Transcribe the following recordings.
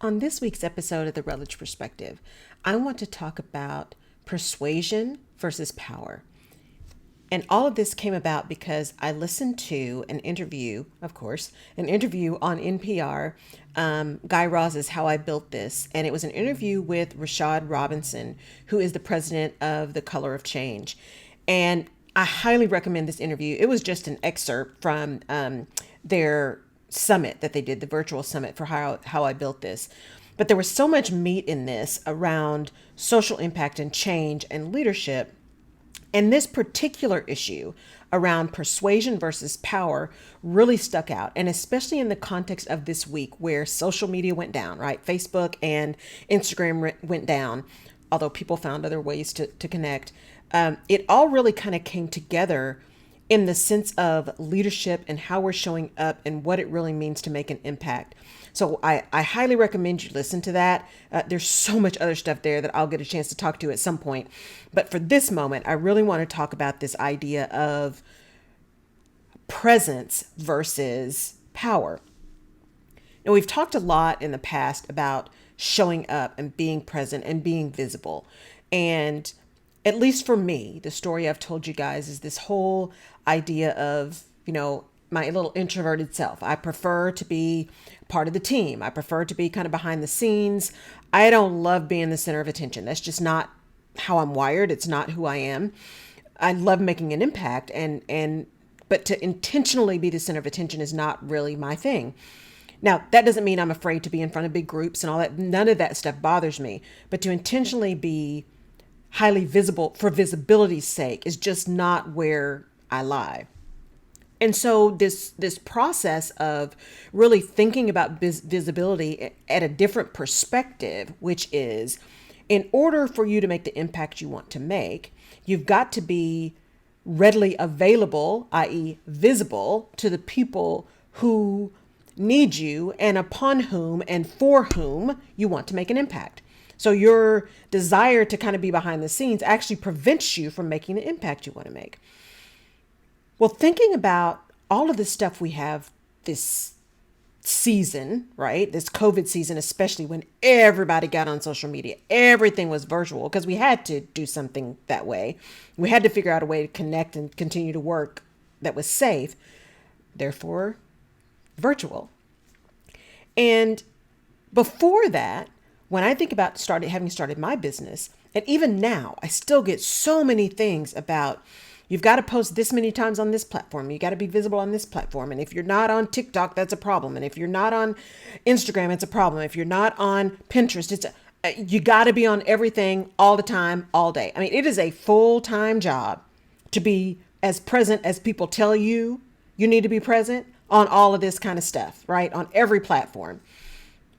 On this week's episode of The Rutledge Perspective, I want to talk about persuasion versus power. And all of this came about because I listened to an interview, of course, an interview on NPR, Guy Raz's How I Built This. And it was an interview with Rashad Robinson, who is the president of the Color of Change. And I highly recommend this interview. It was just an excerpt from their summit that they did, the virtual summit for how I built this. But there was so much meat in this around social impact and change and leadership. And this particular issue around persuasion versus power really stuck out. And especially in the context of this week where social media went down, right? Facebook and Instagram went down, although people found other ways to connect. It all really kind of came together in the sense of leadership and how we're showing up and what it really means to make an impact. So I highly recommend you listen to that. There's so much other stuff there that I'll get a chance to talk to at some point. But for this moment, I really want to talk about this idea of presence versus power. Now, we've talked a lot in the past about showing up and being present and being visible. And at least for me, the story I've told you guys is this whole idea of, my little introverted self. I prefer to be part of the team. I prefer to be kind of behind the scenes. I don't love being the center of attention. That's just not how I'm wired. It's not who I am. I love making an impact but to intentionally be the center of attention is not really my thing. Now, that doesn't mean I'm afraid to be in front of big groups and all that. None of that stuff bothers me. But to intentionally be highly visible for visibility's sake is just not where I lie. And so this process of really thinking about visibility at a different perspective, which is in order for you to make the impact you want to make, you've got to be readily available, i.e. visible to the people who need you and upon whom and for whom you want to make an impact. So your desire to kind of be behind the scenes actually prevents you from making the impact you want to make. Well, thinking about all of the stuff we have this season, right? This COVID season, especially when everybody got on social media, everything was virtual because we had to do something that way. We had to figure out a way to connect and continue to work that was safe, therefore virtual. And before that, when I think about having started my business, and even now, I still get so many things about you've got to post this many times on this platform. You got to be visible on this platform. And if you're not on TikTok, that's a problem. And if you're not on Instagram, it's a problem. If you're not on Pinterest, you got to be on everything all the time, all day. I mean, it is a full-time job to be as present as people tell you need to be present on all of this kind of stuff, right? On every platform.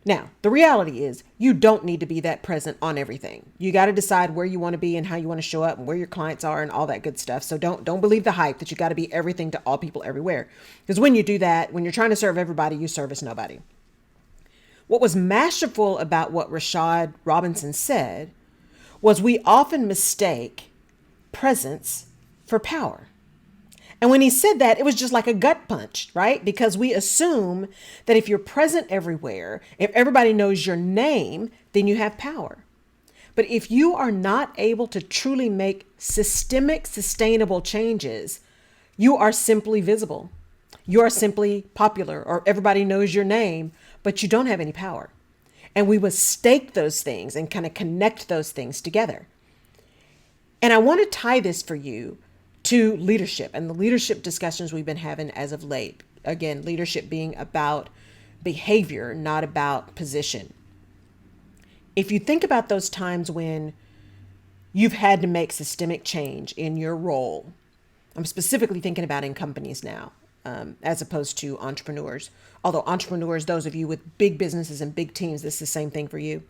Now, the reality is you don't need to be that present on everything. You got to decide where you want to be and how you want to show up and where your clients are and all that good stuff. So don't believe the hype that you got to be everything to all people everywhere. Because when you do that, when you're trying to serve everybody, you service nobody. What was masterful about what Rashad Robinson said was we often mistake presence for power. And when he said that, it was just like a gut punch, right? Because we assume that if you're present everywhere, if everybody knows your name, then you have power. But if you are not able to truly make systemic, sustainable changes, you are simply visible. You are simply popular or everybody knows your name, but you don't have any power. And we mistake those things and kind of connect those things together. And I want to tie this for you to leadership and the leadership discussions we've been having as of late. Again, leadership being about behavior, not about position. If you think about those times when you've had to make systemic change in your role, I'm specifically thinking about in companies now, as opposed to entrepreneurs. Although entrepreneurs, those of you with big businesses and big teams, this is the same thing for you.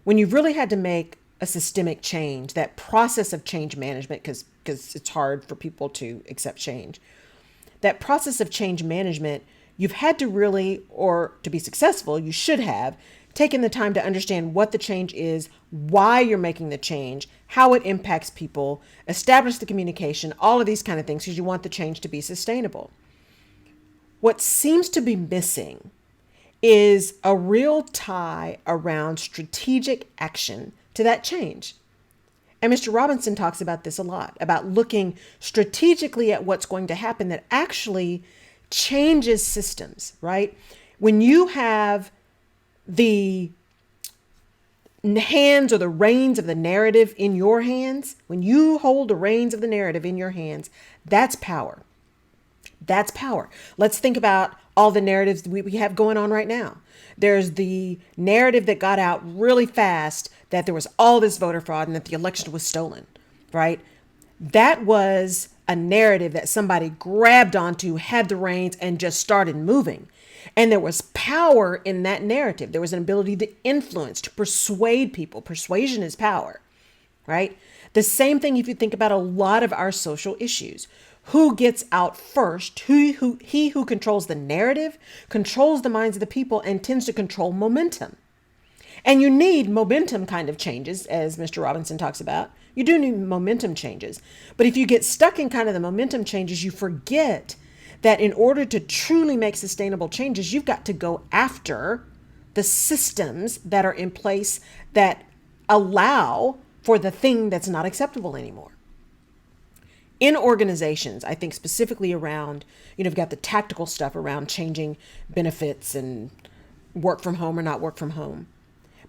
When you've really had to make a systemic change, that process of change management, because it's hard for people to accept change. That process of change management, you've had to really, or to be successful, you should have taken the time to understand what the change is, why you're making the change, how it impacts people, establish the communication, all of these kind of things, because you want the change to be sustainable. What seems to be missing is a real tie around strategic action to that change. And Mr. Robinson talks about this a lot, about looking strategically at what's going to happen that actually changes systems, right? When you have the hands or the reins of the narrative in your hands, when you hold the reins of the narrative in your hands, that's power. That's power. Let's think about all the narratives we have going on right now. There's the narrative that got out really fast that there was all this voter fraud and that the election was stolen, right? That was a narrative that somebody grabbed onto, had the reins, and just started moving. And there was power in that narrative. There was an ability to influence, to persuade people. Persuasion is power, right? The same thing if you think about a lot of our social issues. Who gets out first? He who controls the narrative controls the minds of the people and tends to control momentum. And you need momentum kind of changes, as Mr. Robinson talks about. You do need momentum changes. But if you get stuck in kind of the momentum changes, you forget that in order to truly make sustainable changes, you've got to go after the systems that are in place that allow for the thing that's not acceptable anymore. In organizations, I think specifically around, you've got the tactical stuff around changing benefits and work from home or not work from home.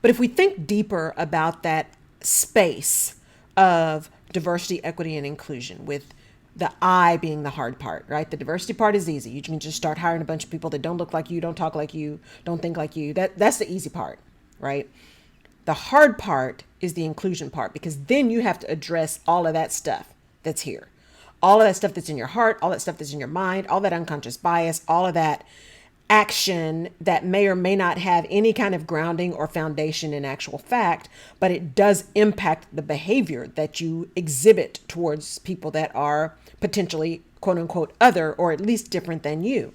But if we think deeper about that space of diversity, equity, and inclusion, with the I being the hard part, right? The diversity part is easy. You can just start hiring a bunch of people that don't look like you, don't talk like you, don't think like you. That's the easy part, right? The hard part is the inclusion part, because then you have to address all of that stuff that's here. All of that stuff that's in your heart, all that stuff that's in your mind, all that unconscious bias, all of that action that may or may not have any kind of grounding or foundation in actual fact, but it does impact the behavior that you exhibit towards people that are potentially quote unquote other, or at least different than you.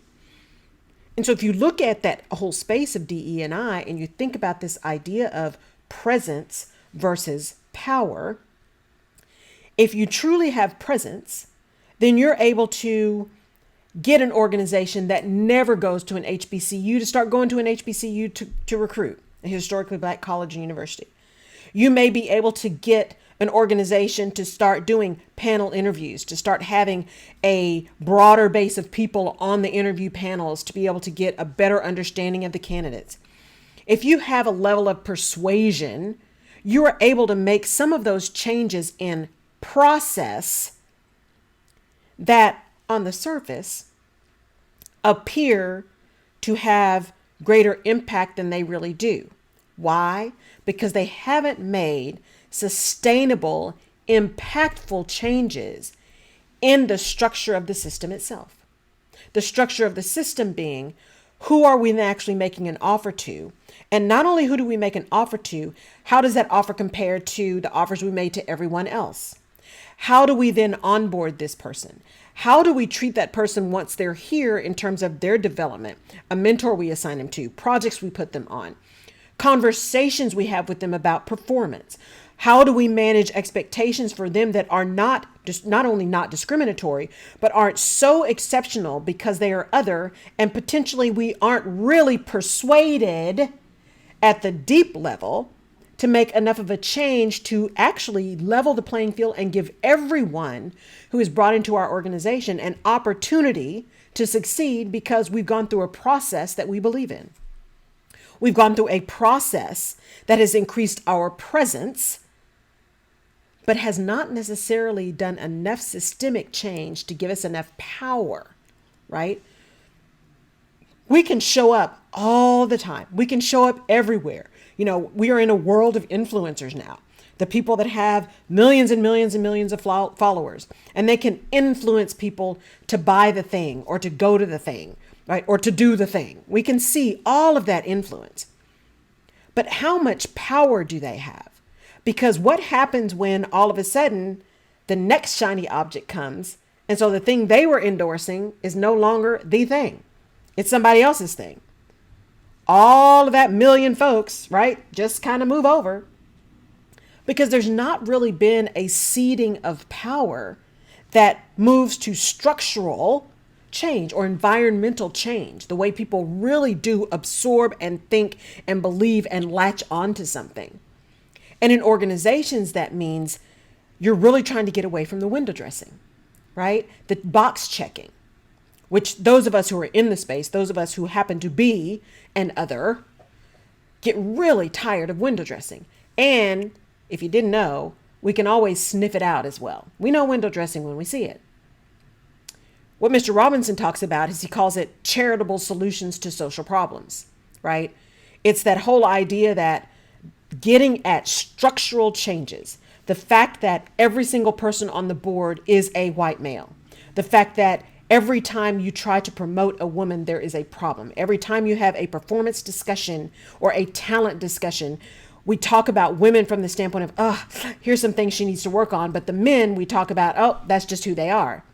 And so if you look at that whole space of DE&I and you think about this idea of presence versus power, if you truly have presence, then you're able to get an organization that never goes to an HBCU to start going to an HBCU to recruit, a historically Black college and university. You may be able to get an organization to start doing panel interviews, to start having a broader base of people on the interview panels to be able to get a better understanding of the candidates. If you have a level of persuasion, you are able to make some of those changes in process that on the surface appear to have greater impact than they really do. Why? Because they haven't made sustainable, impactful changes in the structure of the system itself. The structure of the system being, who are we actually making an offer to? And not only who do we make an offer to, how does that offer compare to the offers we made to everyone else? How do we then onboard this person? How do we treat that person once they're here in terms of their development? A mentor we assign them to, projects we put them on, conversations we have with them about performance. How do we manage expectations for them that are not only not discriminatory, but aren't so exceptional because they are other, and potentially we aren't really persuaded at the deep level to make enough of a change to actually level the playing field and give everyone who is brought into our organization an opportunity to succeed, because we've gone through a process that we believe in. We've gone through a process that has increased our presence, but has not necessarily done enough systemic change to give us enough power, right? We can show up all the time. We can show up everywhere. We are in a world of influencers now. The people that have millions and millions and millions of followers, and they can influence people to buy the thing or to go to the thing, right? Or to do the thing. We can see all of that influence. But how much power do they have? Because what happens when all of a sudden the next shiny object comes, and so the thing they were endorsing is no longer the thing. It's somebody else's thing. All of that million folks, right, just kind of move over, because there's not really been a seeding of power that moves to structural change or environmental change, the way people really do absorb and think and believe and latch onto something. And in organizations, that means you're really trying to get away from the window dressing, right? The box checking, which those of us who are in the space, those of us who happen to be an other, get really tired of window dressing. And if you didn't know, we can always sniff it out as well. We know window dressing when we see it. What Mr. Robinson talks about is he calls it charitable solutions to social problems, right? It's that whole idea that getting at structural changes, the fact that every single person on the board is a white male, the fact that every time you try to promote a woman, there is a problem. Every time you have a performance discussion or a talent discussion, we talk about women from the standpoint of, oh, here's some things she needs to work on. But the men, we talk about, oh, that's just who they are.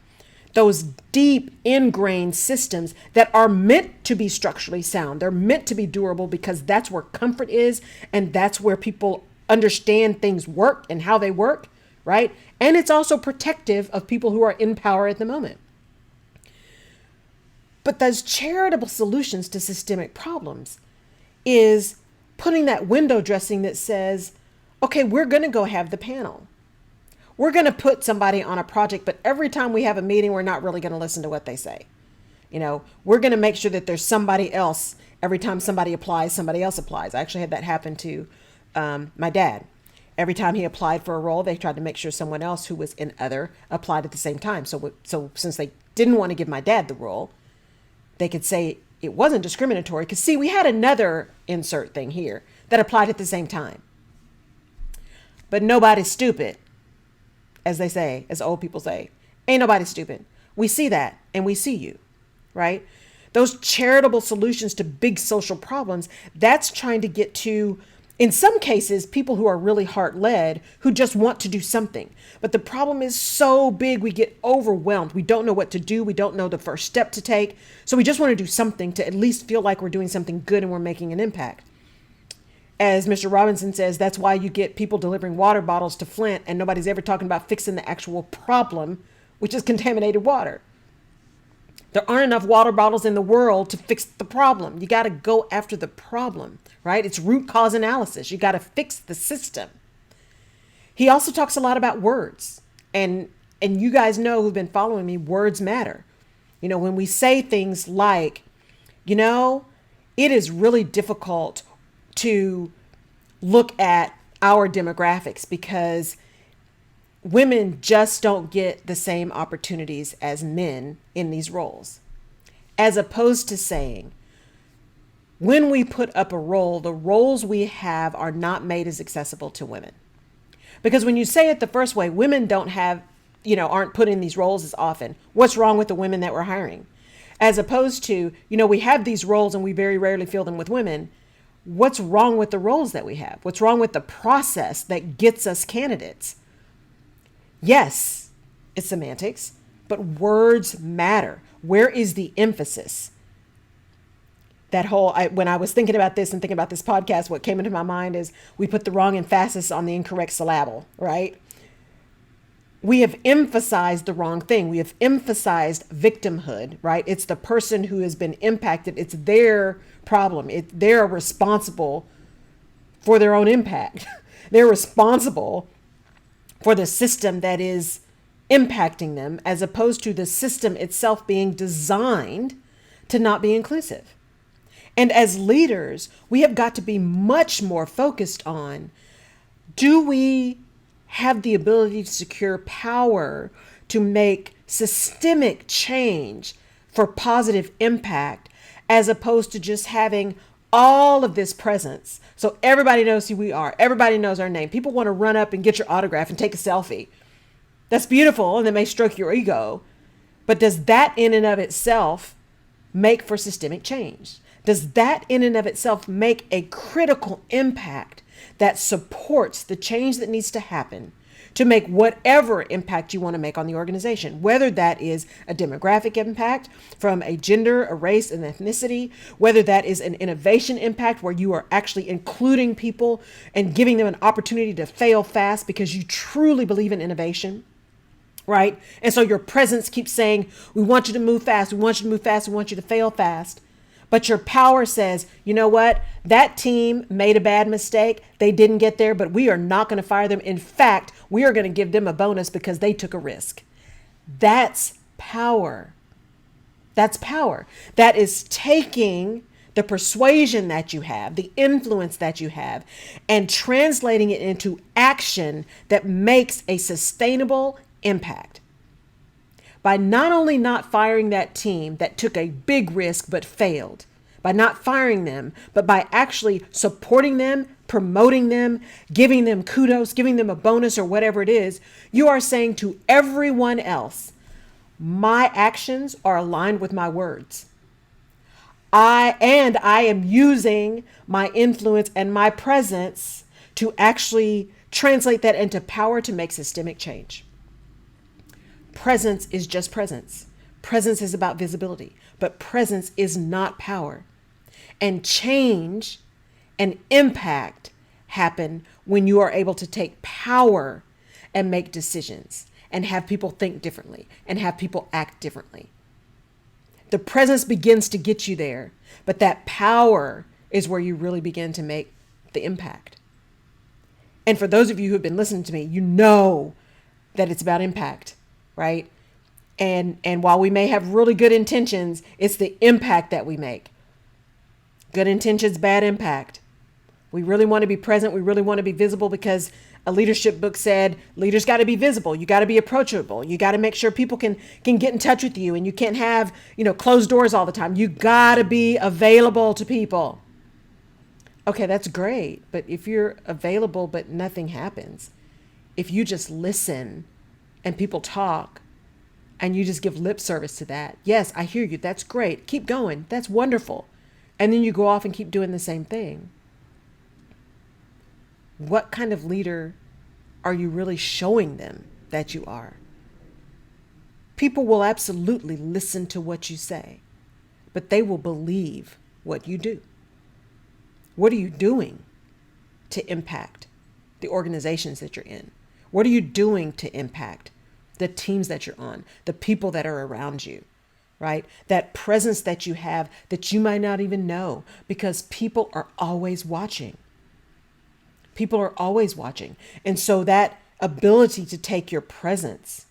Those deep ingrained systems that are meant to be structurally sound. They're meant to be durable because that's where comfort is. And that's where people understand things work and how they work, right? And it's also protective of people who are in power at the moment. But those charitable solutions to systemic problems is putting that window dressing that says, okay, we're going to go have the panel. We're going to put somebody on a project, but every time we have a meeting, we're not really going to listen to what they say. You know, we're going to make sure that there's somebody else. Every time somebody applies, somebody else applies. I actually had that happen to my dad. Every time he applied for a role, they tried to make sure someone else who was in other applied at the same time. So since they didn't want to give my dad the role, they could say it wasn't discriminatory. Because see, we had another insert thing here that applied at the same time. But nobody's stupid, as they say, as old people say. Ain't nobody stupid. We see that and we see you, right? Those charitable solutions to big social problems, that's trying to get to, in some cases, people who are really heart-led, who just want to do something. But the problem is so big, we get overwhelmed. We don't know what to do. We don't know the first step to take. So we just want to do something to at least feel like we're doing something good and we're making an impact. As Mr. Robinson says, that's why you get people delivering water bottles to Flint and nobody's ever talking about fixing the actual problem, which is contaminated water. There aren't enough water bottles in the world to fix the problem. You got to go after the problem, right? It's root cause analysis. You got to fix the system. He also talks a lot about words. And you guys know who've been following me, words matter. You know, when we say things like, you know, it is really difficult to look at our demographics because women just don't get the same opportunities as men in these roles. As opposed to saying, when we put up a role, the roles we have are not made as accessible to women. Because when you say it the first way, women don't have, aren't put in these roles as often. What's wrong with the women that we're hiring? As opposed to, we have these roles and we very rarely fill them with women. What's wrong with the roles that we have? What's wrong with the process that gets us candidates? Yes, it's semantics, but words matter. Where is the emphasis? When I was thinking about this and thinking about this podcast, what came into my mind is we put the wrong emphasis on the incorrect syllable, right? We have emphasized the wrong thing. We have emphasized victimhood, right? It's the person who has been impacted. It's their problem. They're responsible for their own impact. They're responsible for the system that is impacting them, as opposed to the system itself being designed to not be inclusive. And as leaders, we have got to be much more focused on, do we have the ability to secure power to make systemic change for positive impact, as opposed to just having all of this presence. So everybody knows who we are. Everybody knows our name. People want to run up and get your autograph and take a selfie. That's beautiful. And that may stroke your ego. But does that in and of itself make for systemic change? Does that in and of itself make a critical impact that supports the change that needs to happen to make whatever impact you want to make on the organization, whether that is a demographic impact from a gender, a race, an ethnicity, whether that is an innovation impact where you are actually including people and giving them an opportunity to fail fast because you truly believe in innovation, right? And so your presence keeps saying, we want you to move fast. We want you to move fast. We want you to fail fast. But your power says, you know what? That team made a bad mistake. They didn't get there, but we are not going to fire them. In fact, we are going to give them a bonus because they took a risk. That's power. That's power. That is taking the persuasion that you have, the influence that you have, and translating it into action that makes a sustainable impact. By not only not firing that team that took a big risk but failed, by not firing them, but by actually supporting them, promoting them, giving them kudos, giving them a bonus or whatever it is, you are saying to everyone else, my actions are aligned with my words. I am using my influence and my presence to actually translate that into power to make systemic change. Presence is just presence. Presence is about visibility, but presence is not power. And change and impact happen when you are able to take power and make decisions and have people think differently and have people act differently. The presence begins to get you there, but that power is where you really begin to make the impact. And for those of you who have been listening to me, you know that it's about impact, right? And while we may have really good intentions, it's the impact that we make. Good intentions, bad impact. We really want to be present. We really want to be visible because a leadership book said leaders got to be visible. You got to be approachable. You got to make sure people can get in touch with you, and you can't have, closed doors all the time. You got to be available to people. Okay, that's great. But if you're available, but nothing happens, if you just listen and people talk and you just give lip service to that, yes, I hear you. That's great. Keep going. That's wonderful. And then you go off and keep doing the same thing. What kind of leader are you really showing them that you are? People will absolutely listen to what you say, but they will believe what you do. What are you doing to impact the organizations that you're in? What are you doing to impact the teams that you're on, the people that are around you, right? That presence that you have that you might not even know, because people are always watching. People are always watching. And so that ability to take your presence,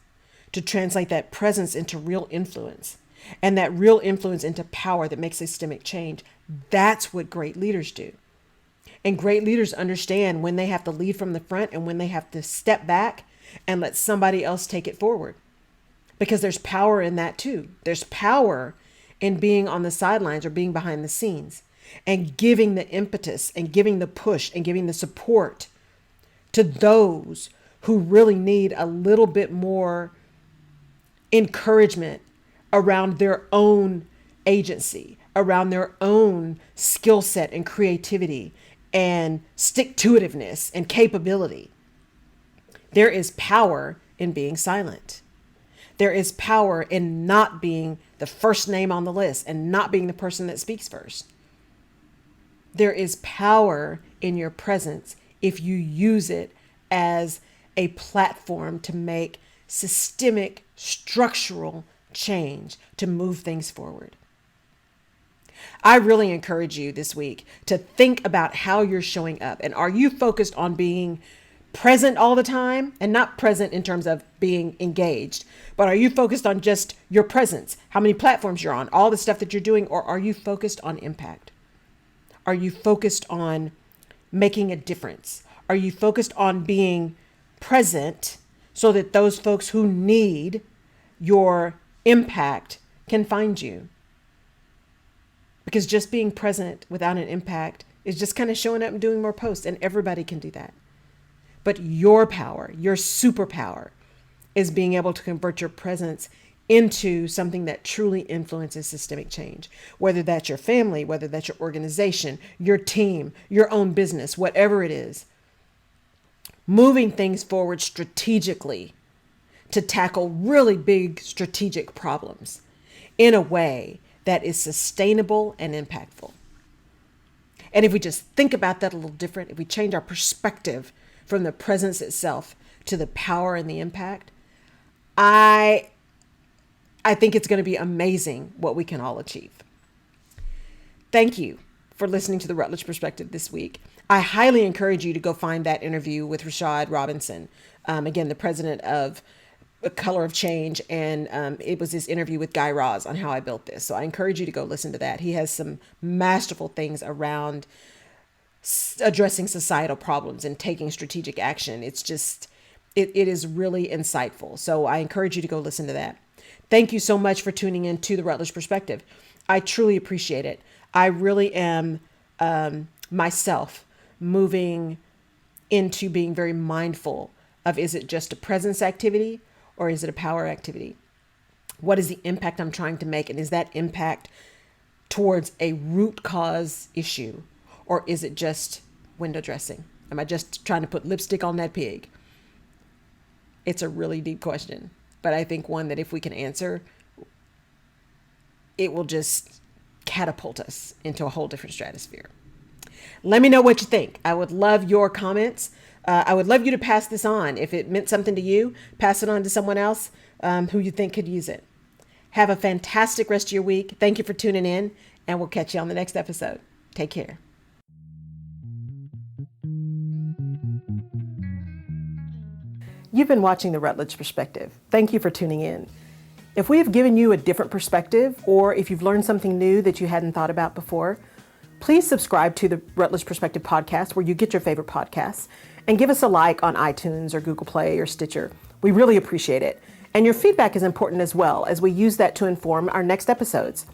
to translate that presence into real influence, and that real influence into power that makes systemic change, that's what great leaders do. And great leaders understand when they have to lead from the front and when they have to step back and let somebody else take it forward. Because there's power in that too. There's power in being on the sidelines or being behind the scenes and giving the impetus and giving the push and giving the support to those who really need a little bit more encouragement around their own agency, around their own skill set and creativity and stick-to-itiveness and capability. There is power in being silent. There is power in not being the first name on the list and not being the person that speaks first. There is power in your presence if you use it as a platform to make systemic, structural change, to move things forward. I really encourage you this week to think about how you're showing up. And are you focused on being present all the time? And not present in terms of being engaged, but are you focused on just your presence? How many platforms you're on, all the stuff that you're doing? Or are you focused on impact? Are you focused on making a difference? Are you focused on being present so that those folks who need your impact can find you? Because just being present without an impact is just kind of showing up and doing more posts, and everybody can do that. But your power, your superpower, is being able to convert your presence into something that truly influences systemic change, whether that's your family, whether that's your organization, your team, your own business, whatever it is. Moving things forward strategically to tackle really big strategic problems in a way that is sustainable and impactful. And if we just think about that a little different, if we change our perspective from the presence itself to the power and the impact, I think it's going to be amazing what we can all achieve. Thank you for listening to the Rutledge Perspective this week. I highly encourage you to go find that interview with Rashad Robinson, again, the president of Color of Change, and it was this interview with Guy Raz on how I built this. So I encourage you to go listen to that. He has some masterful things around addressing societal problems and taking strategic action. It's just, it is really insightful. So I encourage you to go listen to that. Thank you so much for tuning in to the Rutledge Perspective. I truly appreciate it. I really am myself moving into being very mindful of, is it just a presence activity or is it a power activity? What is the impact I'm trying to make? And is that impact towards a root cause issue? Or is it just window dressing? Am I just trying to put lipstick on that pig? It's a really deep question, but I think one that if we can answer, it will just catapult us into a whole different stratosphere. Let me know what you think. I would love your comments. I would love you to pass this on. If it meant something to you, pass it on to someone else who you think could use it. Have a fantastic rest of your week. Thank you for tuning in, and we'll catch you on the next episode. Take care. You've been watching The Rutledge Perspective. Thank you for tuning in. If we have given you a different perspective, or if you've learned something new that you hadn't thought about before, please subscribe to the Rutledge Perspective podcast where you get your favorite podcasts, and give us a like on iTunes or Google Play or Stitcher. We really appreciate it. And your feedback is important as well, as we use that to inform our next episodes.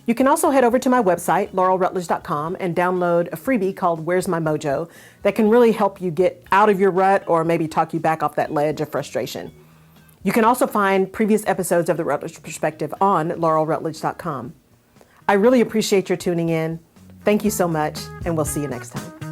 You can also head over to my website, laurelrutledge.com, and download a freebie called Where's My Mojo that can really help you get out of your rut or maybe talk you back off that ledge of frustration. You can also find previous episodes of The Rutledge Perspective on laurelrutledge.com. I really appreciate your tuning in. Thank you so much, and we'll see you next time.